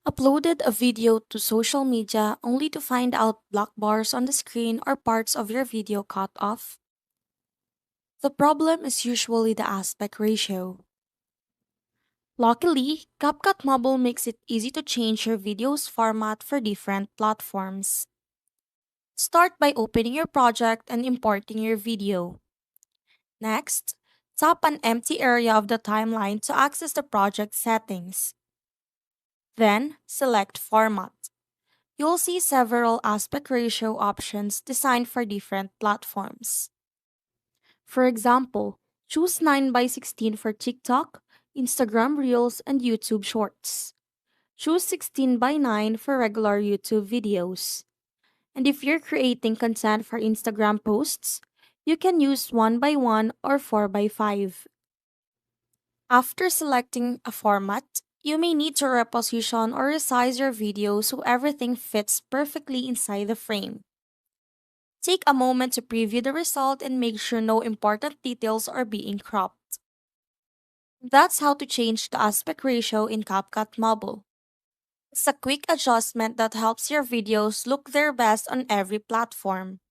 Uploaded a video to social media only to find out black bars on the screen or parts of your video cut off? The problem is usually the aspect ratio. Luckily, CapCut Mobile makes it easy to change your video's format for different platforms. Start by opening your project and importing your video. Next, tap an empty area of the timeline to access the project settings. Then, select Format. You'll see several aspect ratio options designed for different platforms. For example, choose 9 by 16 for TikTok, Instagram Reels, and YouTube Shorts. Choose 16 by 9 for regular YouTube videos. And if you're creating content for Instagram posts, you can use 1 by 1 or 4 by 5. After selecting a format, you may need to reposition or resize your video so everything fits perfectly inside the frame. Take a moment to preview the result and make sure no important details are being cropped. That's how to change the aspect ratio in CapCut Mobile. It's a quick adjustment that helps your videos look their best on every platform.